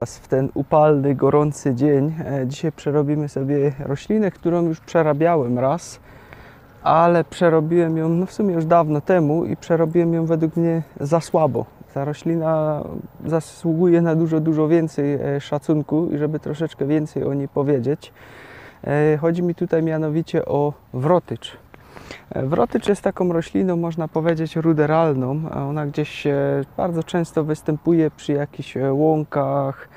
W ten upalny, gorący dzień. Dzisiaj przerobimy sobie roślinę, którą już przerabiałem raz, ale przerobiłem ją w sumie już dawno temu i przerobiłem ją według mnie za słabo. Ta roślina zasługuje na dużo więcej szacunku i żeby troszeczkę więcej o niej powiedzieć. Chodzi mi tutaj mianowicie o wrotycz. Wrotycz jest taką rośliną, można powiedzieć, ruderalną. Ona gdzieś bardzo często występuje przy jakichś łąkach,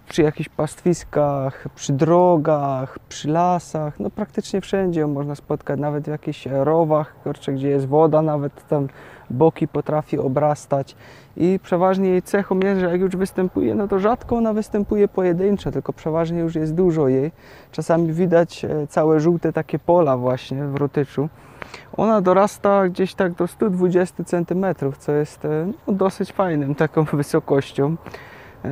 przy jakichś pastwiskach, przy drogach, przy lasach. No praktycznie wszędzie ją można spotkać, nawet w jakichś rowach, gdzie jest woda, nawet tam boki potrafi obrastać. I przeważnie jej cechą jest, że jak już występuje, no to rzadko ona występuje pojedynczo, tylko przeważnie już jest dużo jej. Czasami widać całe żółte takie pola właśnie w wrotyczu. Ona dorasta gdzieś tak do 120 cm, co jest no, dosyć fajnym taką wysokością.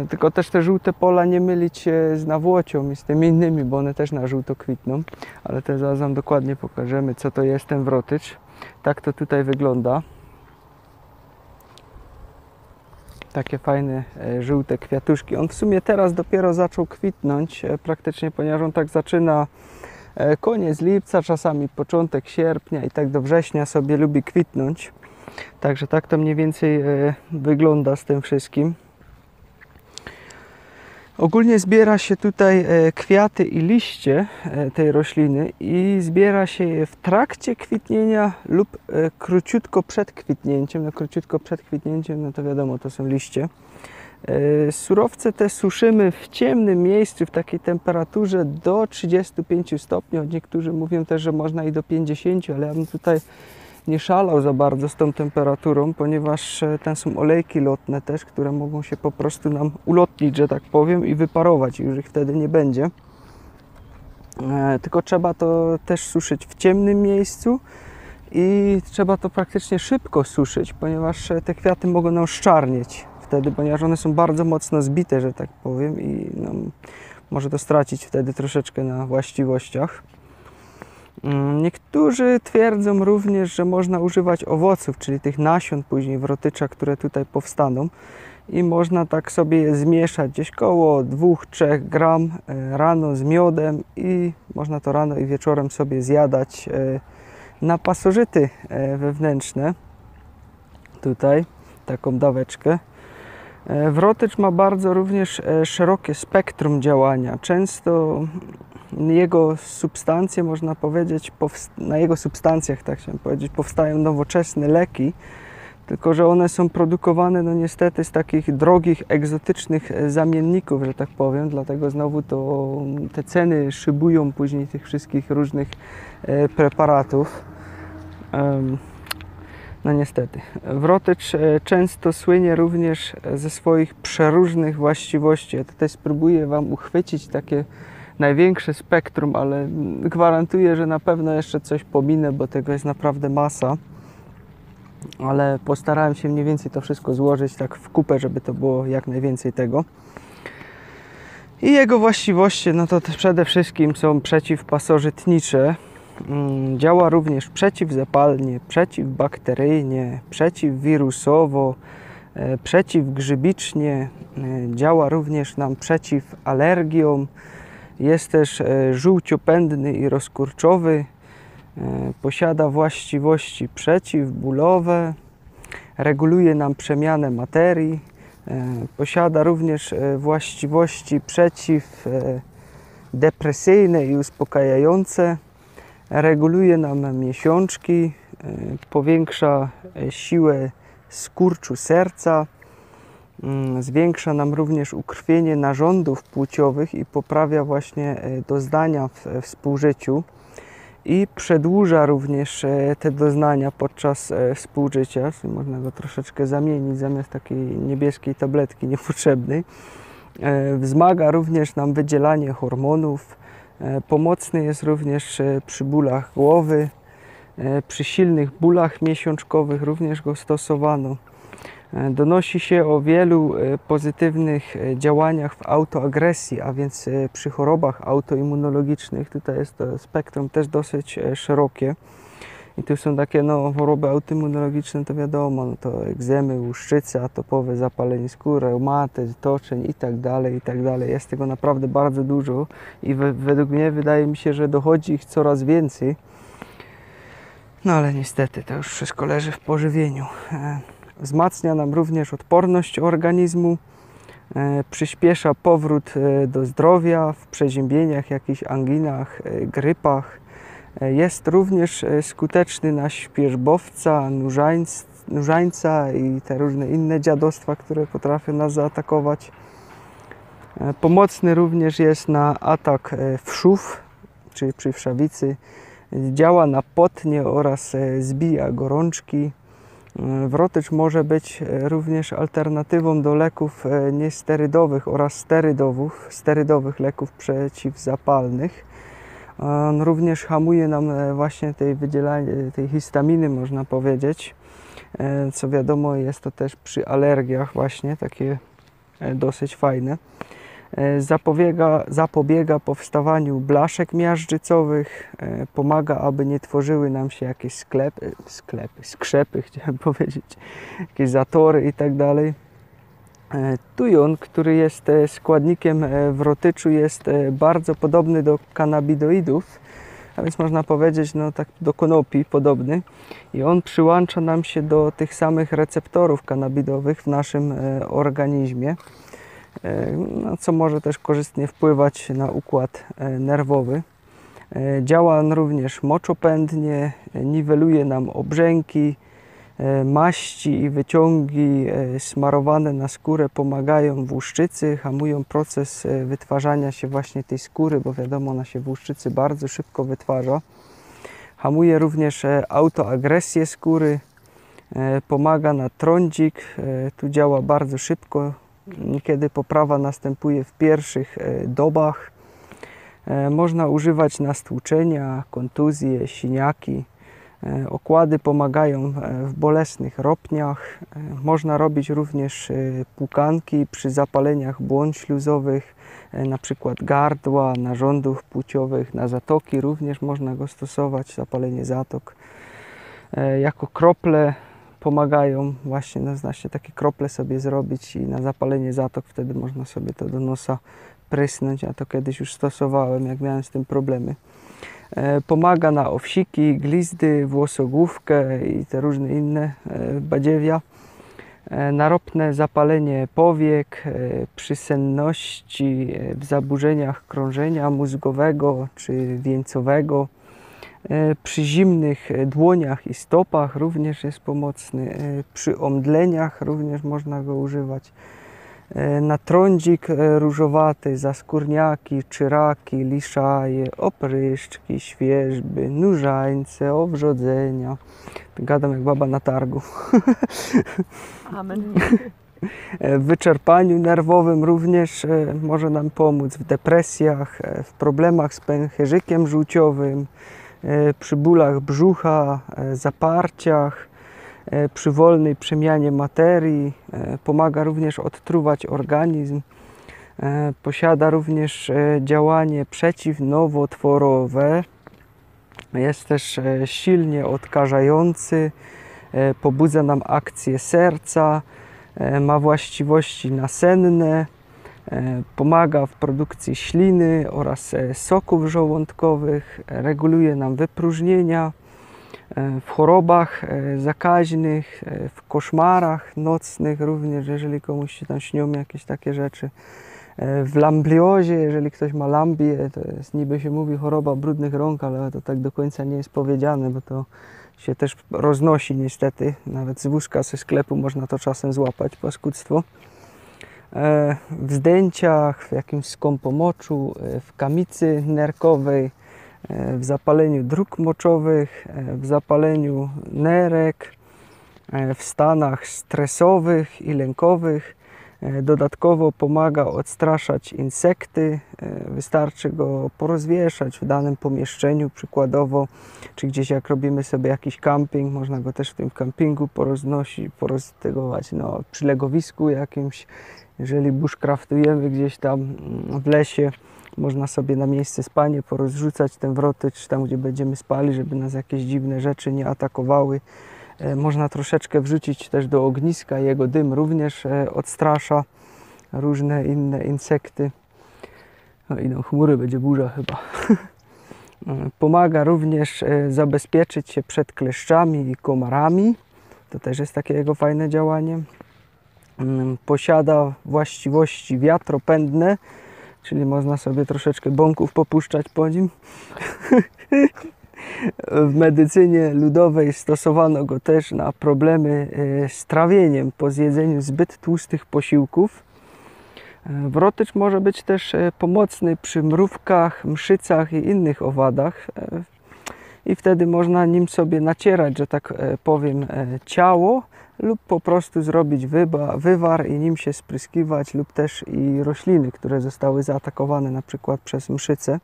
Tylko też te żółte pola nie mylić się z nawłocią i z tymi innymi, bo one też na żółto kwitną. Ale to zaraz Wam dokładnie pokażemy, co to jest ten wrotycz. Tak to tutaj wygląda. Takie fajne, żółte kwiatuszki. On w sumie teraz dopiero zaczął kwitnąć, praktycznie, ponieważ on tak zaczyna koniec lipca, czasami początek sierpnia i tak do września sobie lubi kwitnąć. Także tak to mniej więcej wygląda z tym wszystkim. Ogólnie zbiera się tutaj kwiaty i liście tej rośliny i zbiera się je w trakcie kwitnienia lub króciutko przed kwitnięciem. No króciutko przed kwitnięciem, no to wiadomo, to są liście. Surowce te suszymy w ciemnym miejscu, w takiej temperaturze do 35 stopni. Niektórzy mówią też, że można i do 50, ale ja bym tutaj nie szalał za bardzo z tą temperaturą, ponieważ tam są olejki lotne też, które mogą się po prostu nam ulotnić, że tak powiem, i wyparować. Już ich wtedy nie będzie. Tylko trzeba to też suszyć w ciemnym miejscu i trzeba to praktycznie szybko suszyć, ponieważ te kwiaty mogą nam szczarnieć wtedy, ponieważ one są bardzo mocno zbite, że tak powiem, i no, może to stracić wtedy troszeczkę na właściwościach. Niektórzy twierdzą również, że można używać owoców, czyli tych nasion później wrotycza, które tutaj powstaną, i można tak sobie je zmieszać gdzieś koło 2-3 gram rano z miodem i można to rano i wieczorem sobie zjadać na pasożyty wewnętrzne. Tutaj taką daweczkę. Wrotycz ma bardzo również szerokie spektrum działania. Często jego substancje, można powiedzieć, na jego substancjach, tak chciałem powiedzieć, powstają nowoczesne leki, tylko że one są produkowane no niestety z takich drogich, egzotycznych zamienników, że tak powiem, dlatego znowu to te ceny szybują później tych wszystkich różnych preparatów. No niestety. Wrotycz często słynie również ze swoich przeróżnych właściwości. Ja tutaj spróbuję Wam uchwycić takie największe spektrum, ale gwarantuję, że na pewno jeszcze coś pominę, bo tego jest naprawdę masa. Ale postarałem się mniej więcej to wszystko złożyć tak w kupę, żeby to było jak najwięcej tego. I jego właściwości, no to przede wszystkim są przeciwpasożytnicze. Działa również przeciwzapalnie, przeciwbakteryjnie, przeciwwirusowo, przeciwgrzybicznie. Działa również nam przeciw alergiom. Jest też żółciopędny i rozkurczowy. Posiada właściwości przeciwbólowe. Reguluje nam przemianę materii. Posiada również właściwości przeciwdepresyjne i uspokajające. Reguluje nam miesiączki, powiększa siłę skurczu serca, zwiększa nam również ukrwienie narządów płciowych i poprawia właśnie doznania w współżyciu i przedłuża również te doznania podczas współżycia. Można go troszeczkę zamienić zamiast takiej niebieskiej tabletki niepotrzebnej. Wzmaga również nam wydzielanie hormonów. Pomocny jest również przy bólach głowy, przy silnych bólach miesiączkowych również go stosowano. Donosi się o wielu pozytywnych działaniach w autoagresji, a więc przy chorobach autoimmunologicznych. Tutaj jest to spektrum też dosyć szerokie. I tu są takie choroby autoimmunologiczne, to wiadomo, to egzemy, łuszczycy, atopowe zapalenie skóry, reumatyzm, toczeń i tak dalej, i tak dalej. Jest tego naprawdę bardzo dużo i według mnie wydaje mi się, że dochodzi ich coraz więcej. No ale niestety to już wszystko leży w pożywieniu. Wzmacnia nam również odporność organizmu, przyspiesza powrót do zdrowia w przeziębieniach, jakichś anginach, grypach. Jest również skuteczny na świerzbowca, nurzańca i te różne inne dziadostwa, które potrafią nas zaatakować. Pomocny również jest na atak wszów, czy przy wszawicy. Działa na potnie oraz zbija gorączki. Wrotycz może być również alternatywą do leków niesterydowych oraz sterydowych leków przeciwzapalnych. On również hamuje nam właśnie tej histaminy, można powiedzieć, co wiadomo jest to też przy alergiach właśnie takie dosyć fajne. Zapobiega powstawaniu blaszek miażdżycowych, pomaga, aby nie tworzyły nam się jakieś skrzepy, chciałem powiedzieć, jakieś zatory i tak dalej. Tujon, który jest składnikiem wrotyczu, jest bardzo podobny do kannabidoidów, a więc można powiedzieć tak do konopi podobny i on przyłącza nam się do tych samych receptorów kannabidowych w naszym organizmie, co może też korzystnie wpływać na układ nerwowy. Działa on również moczopędnie, niweluje nam obrzęki, maści i wyciągi smarowane na skórę pomagają w łuszczycy, hamują proces wytwarzania się właśnie tej skóry, bo wiadomo, ona się w łuszczycy bardzo szybko wytwarza. Hamuje również autoagresję skóry, pomaga na trądzik, tu działa bardzo szybko, kiedy poprawa następuje w pierwszych dobach. Można używać na stłuczenia, kontuzje, siniaki. Okłady pomagają w bolesnych ropniach. Można robić również płukanki przy zapaleniach błon śluzowych, na przykład gardła, narządów płciowych, na zatoki również można go stosować, zapalenie zatok. Jako krople pomagają właśnie, takie krople sobie zrobić i na zapalenie zatok, wtedy można sobie to do nosa prysnąć, a to kiedyś już stosowałem, jak miałem z tym problemy. Pomaga na owsiki, glizdy, włosogłówkę i te różne inne badziewia. Naropne zapalenie powiek, przy senności, w zaburzeniach krążenia mózgowego czy wieńcowego. Przy zimnych dłoniach i stopach również jest pomocny. Przy omdleniach również można go używać. Na trądzik różowaty, zaskórniaki, czyraki, liszaje, opryszczki, świerzby, nurzańce, owrzodzenia. Gadam jak baba na targu. Amen. W wyczerpaniu nerwowym również może nam pomóc, w depresjach, w problemach z pęcherzykiem żółciowym, przy bólach brzucha, zaparciach, przy wolnej przemianie materii, pomaga również odtruwać organizm, posiada również działanie przeciwnowotworowe, jest też silnie odkażający, pobudza nam akcję serca, ma właściwości nasenne, pomaga w produkcji śliny oraz soków żołądkowych, reguluje nam wypróżnienia. W chorobach zakaźnych, w koszmarach nocnych również, jeżeli komuś się tam śnią jakieś takie rzeczy. W lambliozie, jeżeli ktoś ma lambię, to jest, niby się mówi choroba brudnych rąk, ale to tak do końca nie jest powiedziane, bo to się też roznosi niestety. Nawet z wózka ze sklepu można to czasem złapać, paskudztwo. W zdęciach, w jakimś skąpomoczu, w kamicy nerkowej, w zapaleniu dróg moczowych, w zapaleniu nerek, w stanach stresowych i lękowych. Dodatkowo pomaga odstraszać insekty. Wystarczy go porozwieszać w danym pomieszczeniu przykładowo, czy gdzieś jak robimy sobie jakiś camping, można go też w tym campingu poroztegować przy legowisku jakimś. Jeżeli bushcraftujemy gdzieś tam w lesie, Można sobie na miejsce spania porozrzucać ten wrotycz tam, gdzie będziemy spali, żeby nas jakieś dziwne rzeczy nie atakowały. Można troszeczkę wrzucić też do ogniska, jego dym również odstrasza różne inne insekty. No, idą chmury, będzie burza chyba. Pomaga również zabezpieczyć się przed kleszczami i komarami. To też jest takie jego fajne działanie. Posiada właściwości wiatropędne, czyli można sobie troszeczkę bąków popuszczać po nim. W medycynie ludowej stosowano go też na problemy z trawieniem po zjedzeniu zbyt tłustych posiłków. Wrotycz może być też pomocny przy mrówkach, mszycach i innych owadach i wtedy można nim sobie nacierać, że tak powiem, ciało lub po prostu zrobić wywar i nim się spryskiwać, lub też i rośliny, które zostały zaatakowane na przykład przez mszycę.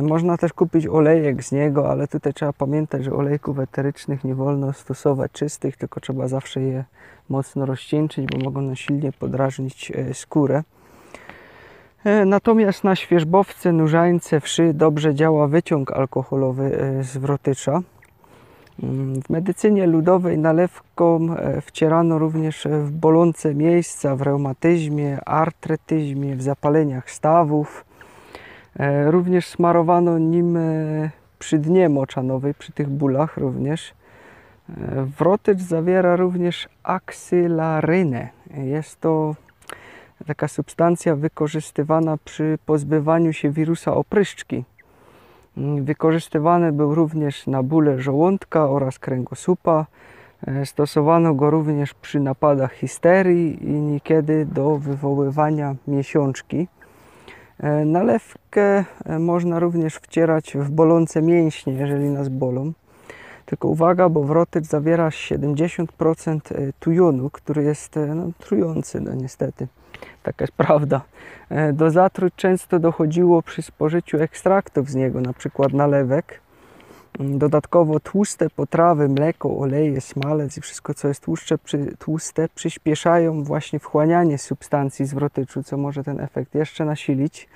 Można też kupić olejek z niego, ale tutaj trzeba pamiętać, że olejków eterycznych nie wolno stosować czystych, tylko trzeba zawsze je mocno rozcieńczyć, bo mogą one silnie podrażnić skórę. Natomiast na świerzbowce, nurzańce, wszy dobrze działa wyciąg alkoholowy z wrotycza. W medycynie ludowej nalewką wcierano również w bolące miejsca, w reumatyzmie, artretyzmie, w zapaleniach stawów. Również smarowano nim przy dnie moczanowej, przy tych bólach również. Wrotycz zawiera również aksylarynę. Jest to taka substancja wykorzystywana przy pozbywaniu się wirusa opryszczki. Wykorzystywany był również na bóle żołądka oraz kręgosłupa. Stosowano go również przy napadach histerii i niekiedy do wywoływania miesiączki. Nalewkę można również wcierać w bolące mięśnie, jeżeli nas bolą. Tylko uwaga, bo wrotycz zawiera 70% tujonu, który jest trujący, no niestety. Taka jest prawda. Do zatruć często dochodziło przy spożyciu ekstraktów z niego, na przykład nalewek. Dodatkowo tłuste potrawy, mleko, oleje, smalec i wszystko, co jest tłuste, przyspieszają właśnie wchłanianie substancji z wrotyczu, co może ten efekt jeszcze nasilić.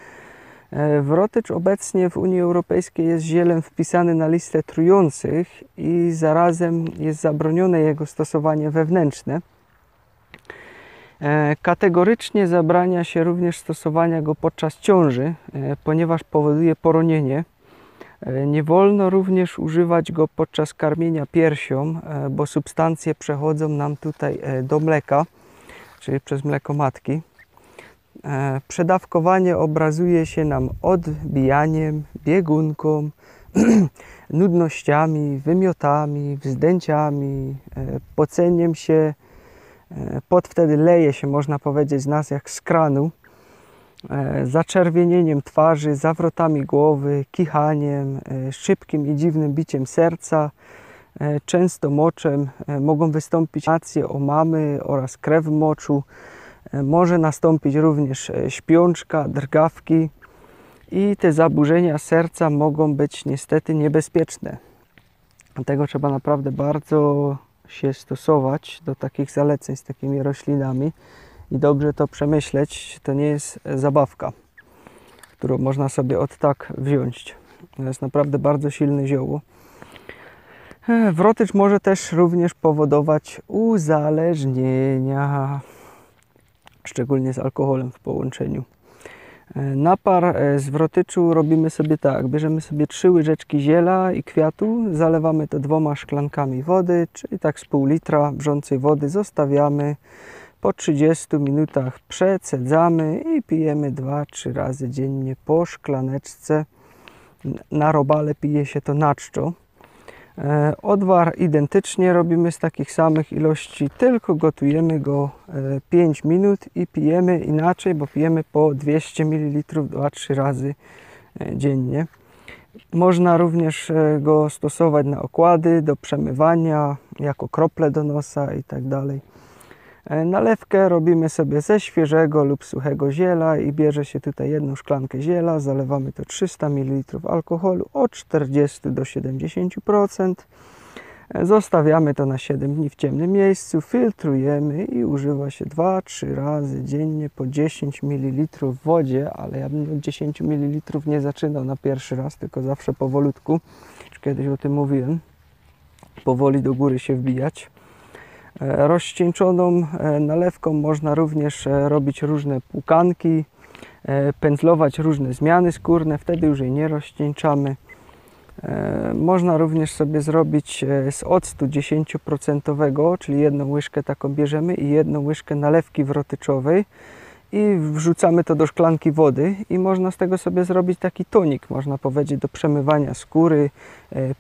Wrotycz obecnie w Unii Europejskiej jest zielem wpisany na listę trujących i zarazem jest zabronione jego stosowanie wewnętrzne. Kategorycznie zabrania się również stosowania go podczas ciąży, ponieważ powoduje poronienie. Nie wolno również używać go podczas karmienia piersią, bo substancje przechodzą nam tutaj do mleka, czyli przez mleko matki. Przedawkowanie obrazuje się nam odbijaniem, biegunką, nudnościami, wymiotami, wzdęciami, poceniem się. Pot wtedy leje się, można powiedzieć, z nas jak z kranu. Zaczerwienieniem twarzy, zawrotami głowy, kichaniem, szybkim i dziwnym biciem serca, często moczem. Mogą wystąpić nacje, omamy oraz krew w moczu. Może nastąpić również śpiączka, drgawki i te zaburzenia serca mogą być niestety niebezpieczne. Dlatego trzeba naprawdę bardzo się stosować do takich zaleceń z takimi roślinami i dobrze to przemyśleć. To nie jest zabawka, którą można sobie od tak wziąć. To jest naprawdę bardzo silne zioło. Wrotycz może też również powodować uzależnienia, szczególnie z alkoholem w połączeniu. Napar z wrotyczu robimy sobie tak. Bierzemy sobie 3 łyżeczki ziela i kwiatu, zalewamy to 2 szklankami wody, czyli tak z pół litra wrzącej wody zostawiamy. Po 30 minutach przecedzamy i pijemy 2-3 razy dziennie po szklaneczce. Na robale pije się to na czczo. Odwar identycznie robimy z takich samych ilości, tylko gotujemy go 5 minut i pijemy inaczej, bo pijemy po 200 ml 2-3 razy dziennie. Można również go stosować na okłady, do przemywania, jako krople do nosa i tak dalej. Nalewkę robimy sobie ze świeżego lub suchego ziela i bierze się tutaj 1 szklankę ziela, zalewamy to 300 ml alkoholu od 40 do 70%. Zostawiamy to na 7 dni w ciemnym miejscu, filtrujemy i używa się 2-3 razy dziennie po 10 ml w wodzie, ale ja bym od 10 ml nie zaczynał na pierwszy raz, tylko zawsze powolutku. Już kiedyś o tym mówiłem. Powoli do góry się wbijać. Rozcieńczoną nalewką można również robić różne płukanki, pędzlować różne zmiany skórne, wtedy już jej nie rozcieńczamy. Można również sobie zrobić z octu 10%, czyli jedną łyżkę taką bierzemy i jedną łyżkę nalewki wrotyczowej i wrzucamy to do szklanki wody i można z tego sobie zrobić taki tonik, można powiedzieć, do przemywania skóry,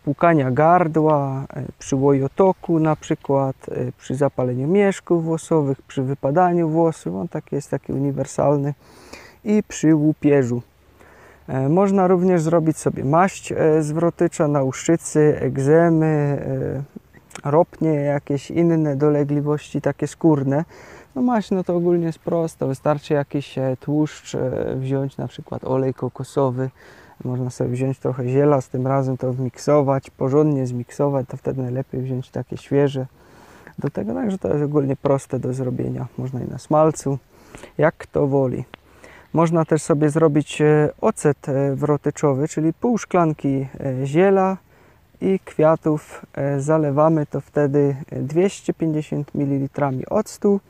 płukania gardła, przy łojotoku na przykład, przy zapaleniu mieszków włosowych, przy wypadaniu włosów, on jest taki uniwersalny, i przy łupieżu. Można również zrobić sobie maść z wrotycza na łuszczycy, egzemy, ropnie, jakieś inne dolegliwości takie skórne. No maść, no to ogólnie jest prosto, wystarczy jakiś tłuszcz wziąć, na przykład olej kokosowy, można sobie wziąć trochę ziela, z tym razem to wmiksować, porządnie zmiksować, to wtedy najlepiej wziąć takie świeże do tego, także to jest ogólnie proste do zrobienia, można i na smalcu, jak kto woli. Można też sobie zrobić ocet wrotyczowy, czyli pół szklanki ziela i kwiatów. Zalewamy to wtedy 250 ml octu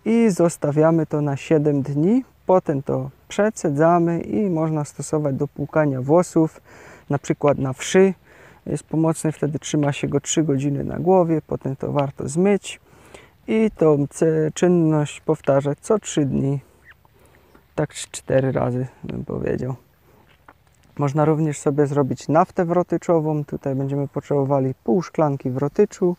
i zostawiamy to na 7 dni. Potem to przecedzamy i można stosować do płukania włosów, na przykład na wszy. Jest pomocny, wtedy trzyma się go 3 godziny na głowie, potem to warto zmyć i tą czynność powtarzać co 3 dni. Tak 4 razy bym powiedział. Można również sobie zrobić naftę wrotyczową. Tutaj będziemy potrzebowali pół szklanki wrotyczu.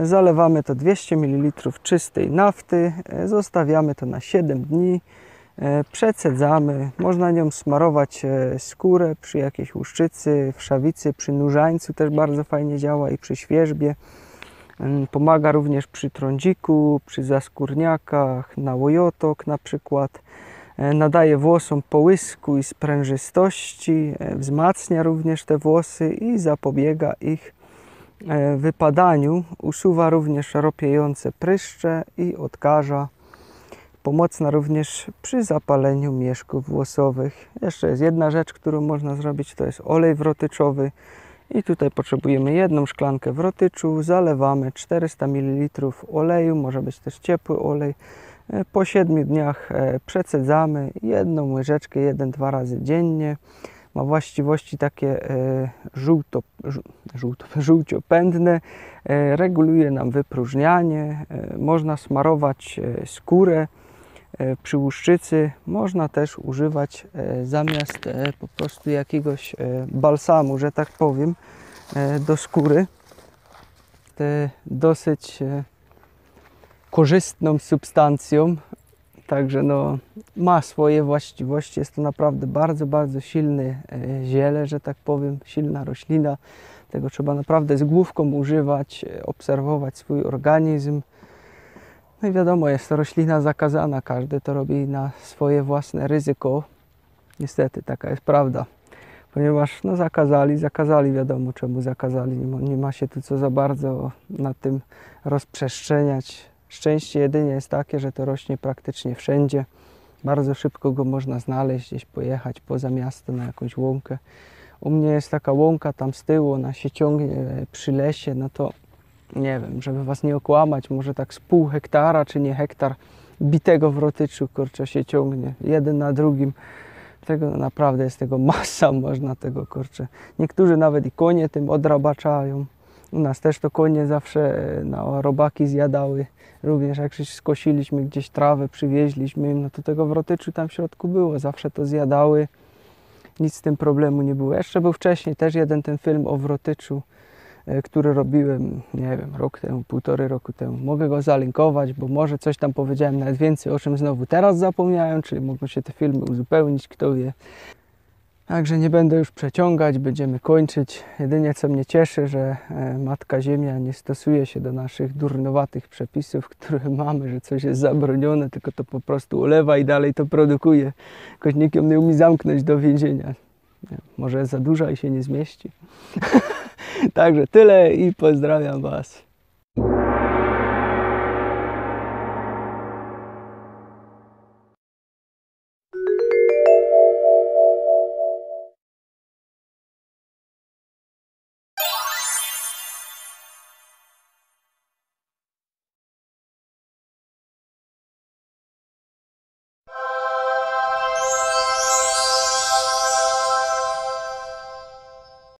Zalewamy to 200 ml czystej nafty. Zostawiamy to na 7 dni. Przecedzamy. Można nią smarować skórę przy jakiejś łuszczycy, wszawicy, przy nurzańcu też bardzo fajnie działa i przy świerzbie. Pomaga również przy trądziku, przy zaskórniakach, na łojotok na przykład. Nadaje włosom połysku i sprężystości, wzmacnia również te włosy i zapobiega ich wypadaniu. Usuwa również ropiejące pryszcze i odkaża. Pomocna również przy zapaleniu mieszków włosowych. Jeszcze jest jedna rzecz, którą można zrobić, to jest olej wrotyczowy. I tutaj potrzebujemy jedną szklankę wrotyczu, zalewamy 400 ml oleju, może być też ciepły olej. Po 7 dniach przecedzamy jedną łyżeczkę 1-2 razy dziennie. Ma właściwości takie żółciopędne, reguluje nam wypróżnianie, można smarować skórę przy łuszczycy, można też używać zamiast po prostu jakiegoś balsamu, że tak powiem, do skóry. Dosyć korzystną substancją, także no, ma swoje właściwości. Jest to naprawdę bardzo, bardzo silne ziele, że tak powiem, silna roślina. Tego trzeba naprawdę z główką używać, obserwować swój organizm. No i wiadomo, jest to roślina zakazana, każdy to robi na swoje własne ryzyko. Niestety, taka jest prawda. Ponieważ no, zakazali, wiadomo czemu zakazali, nie ma się tu co za bardzo nad tym rozprzestrzeniać. Szczęście jedynie jest takie, że to rośnie praktycznie wszędzie. Bardzo szybko go można znaleźć, gdzieś pojechać poza miasto na jakąś łąkę. U mnie jest taka łąka tam z tyłu, ona się ciągnie przy lesie, no to nie wiem, żeby was nie okłamać, może tak z pół hektara, czy nie hektar bitego wrotyczu, kurczę, się ciągnie, jeden na drugim. Tego naprawdę jest tego masa, można tego, kurczę. Niektórzy nawet i konie tym odrabaczają. U nas też to konie zawsze na robaki zjadały. Również jak skosiliśmy gdzieś trawę, przywieźliśmy im, no to tego wrotyczu tam w środku było. Zawsze to zjadały. Nic z tym problemu nie było. Jeszcze był wcześniej też jeden ten film o wrotyczu, który robiłem, nie wiem, rok temu, 1,5 roku temu. Mogę go zalinkować, bo może coś tam powiedziałem nawet więcej, o czym znowu teraz zapomniałem, czyli mogą się te filmy uzupełnić, kto wie. Także nie będę już przeciągać, będziemy kończyć. Jedynie co mnie cieszy, że Matka Ziemia nie stosuje się do naszych durnowatych przepisów, które mamy, że coś jest zabronione, tylko to po prostu ulewa i dalej to produkuje. Jakoś nikt ją nie umie zamknąć do więzienia. Nie, może jest za duża i się nie zmieści. Także tyle i pozdrawiam Was.